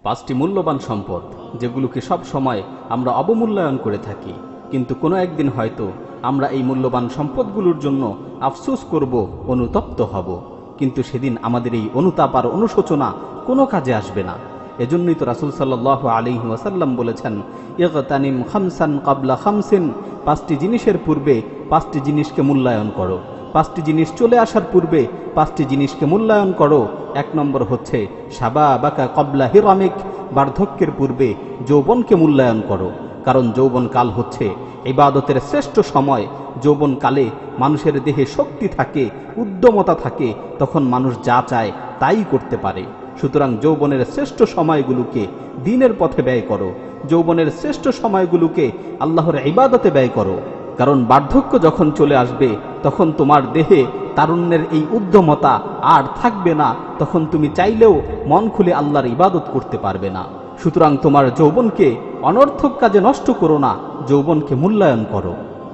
পাঁচটি মূল্যবান সম্পদ যেগুলোকে সব সময় আমরা অবমূল্যায়ন করে থাকি, কিন্তু কোনো একদিন হয়তো আমরা এই মূল্যবান সম্পদগুলোর জন্য আফসোস করব, অনুতপ্ত হব, কিন্তু সেদিন আমাদের এই অনুতাপ আর অনুশোচনা কোনো কাজে আসবে না। এজন্যই তো রাসূল সাল্লাল্লাহু আলাইহি ওয়াসাল্লাম বলেছেন, ইগতানিম খামসান ক্বাবলা খামসিন, পাঁচটি জিনিসের পূর্বে পাঁচটি জিনিসকে মূল্যায়ন করো। পাঁচটি জিনিস চলে আসার পূর্বে পাঁচটি জিনিসকে মূল্যায়ন করো। এক নম্বর হচ্ছে শাবাবাকা ক্বাবলা হিরামিক, বার্ধক্যের পূর্বে যৌবনকে মূল্যায়ন করো, কারণ যৌবনকাল হচ্ছে ইবাদতের শ্রেষ্ঠ সময়। যৌবনকালে মানুষের দেহে শক্তি থাকে, উদ্যমতা থাকে, তখন মানুষ যা চায় তাই করতে পারে। সুতরাং যৌবনের শ্রেষ্ঠ সময়গুলোকে দ্বীনের পথে ব্যয় করো, যৌবনের শ্রেষ্ঠ সময়গুলোকে আল্লাহর ইবাদতে ব্যয় করো, কারণ বার্ধক্য যখন চলে আসবে তখন তোমার দেহে তারুণ্যের এই উদ্যমতা আর থাকবে না, তখন তুমি চাইলেও মন খুলে আল্লাহর ইবাদত করতে পারবে না। সুতরাং তোমার যৌবনকে অনর্থক কাজে নষ্ট করো না, যৌবনকে মূল্যায়ন করো।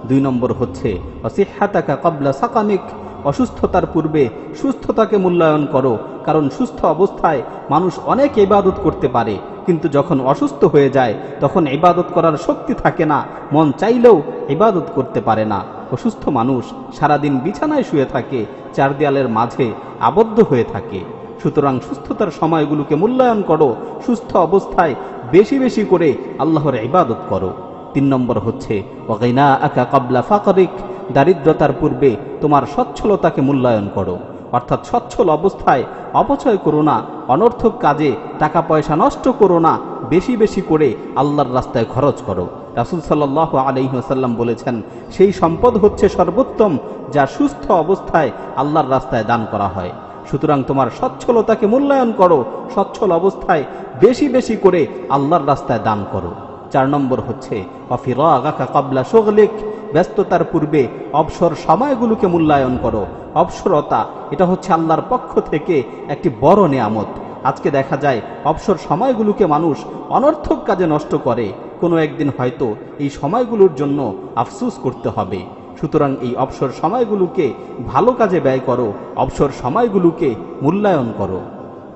2 নম্বর হচ্ছে অসিহাতাকা ক্বাবলা সাকামিক, অসুস্থতার পূর্বে সুস্থতাকে মূল্যায়ন করো, কারণ সুস্থ অবস্থায় মানুষ অনেক ইবাদত করতে পারে, কিন্তু যখন অসুস্থ হয়ে যায় তখন ইবাদত করার শক্তি থাকে না, মন চাইলেও ইবাদত করতে পারে না। অসুস্থ মানুষ সারাদিন বিছানায় শুয়ে থাকে, চার দেয়ালের মাঝে আবদ্ধ হয়ে থাকে। সুতরাং সুস্থতার সময়গুলোকে মূল্যায়ন করো, সুস্থ অবস্থায় বেশি বেশি করে আল্লাহর ইবাদত করো। 3 নম্বর হচ্ছে ওয়াগিনাআকা ক্বাবলা ফাকরিক, দারিদ্রতার পূর্বে তোমার সচ্ছলতাকে মূল্যায়ন করো, অর্থাৎ সচ্ছল অবস্থায় অপচয় করো না, অনর্থক কাজে টাকা পয়সা নষ্ট করো না, বেশি বেশি করে আল্লাহর রাস্তায় খরচ করো। রাসূল সাল্লাল্লাহু আলাইহি ওয়াসাল্লাম বলেছেন, সেই সম্পদ হচ্ছে সর্বোত্তম যা সুস্থ অবস্থায় আল্লাহর রাস্তায় দান করা হয়। সুতরাং তোমার সচ্ছলতাকে মূল্যায়ন করো, সচ্ছল অবস্থায় বেশি বেশি করে আল্লাহর রাস্তায় দান করো। 4 নম্বর হচ্ছে ওয়াফিরাগাকা ক্বাবলা শুগলিক, ব্যস্ততার পূর্বে অবসর সময়গুলোকে মূল্যায়ন করো। অবসরতা এটা হচ্ছে আল্লাহর পক্ষ থেকে একটি বড় নেয়ামত। আজকে দেখা যায় অবসর সময়গুলোকে মানুষ অনর্থক কাজে নষ্ট করে, কোনো একদিন হয়তো এই সময়গুলোর জন্য আফসোস করতে হবে। সুতরাং এই অবসর সময়গুলোকে ভালো কাজে ব্যয় করো, অবসর সময়গুলোকে মূল্যায়ন করো।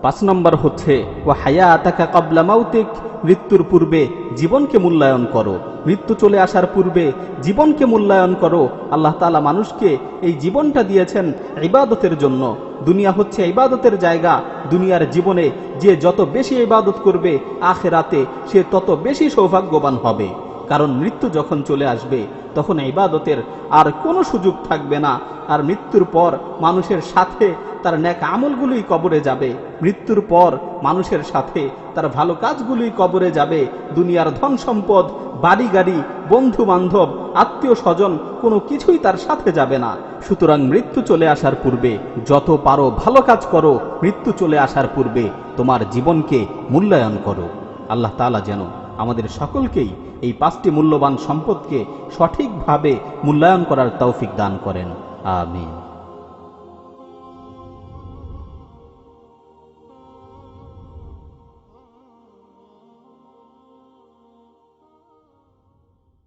5 নম্বর হচ্ছে ওয়া হায়াতাকা ক্বাবলা মাউতিক, মৃত্যুর পূর্বে জীবনকে মূল্যায়ন করো, মৃত্যু চলে আসার পূর্বে জীবনকে মূল্যায়ন করো। আল্লাহ তাআলা মানুষকে এই জীবনটা দিয়েছেন ইবাদতের জন্য। দুনিয়া হচ্ছে ইবাদতের জায়গা। দুনিয়ার জীবনে যে যত বেশি ইবাদত করবে, আখিরাতে সে তত বেশি সৌভাগ্যবান হবে, কারণ মৃত্যু যখন চলে আসবে তখন ইবাদতের আর কোনো সুযোগ থাকবে না। আর মৃত্যুর পর মানুষের সাথে তার নেক আমলগুলোই কবরে যাবে, মৃত্যুর পর মানুষের সাথে তার ভালো কাজগুলোই কবরে যাবে। দুনিয়ার ধন সম্পদ, বাড়ি গাড়ি, বন্ধু বান্ধব, আত্মীয় স্বজন কোনো কিছুই তার সাথে যাবে না। সুতরাং মৃত্যু চলে আসার পূর্বে যত পারো ভালো কাজ করো, মৃত্যু চলে আসার পূর্বে তোমার জীবনকে মূল্যায়ন করো। আল্লাহ তাআলা যেন আমাদের সকলকেই এই 5টি মূল্যবান সম্পদকে সঠিকভাবে মূল্যায়ন করার তৌফিক দান করেন। আমিন।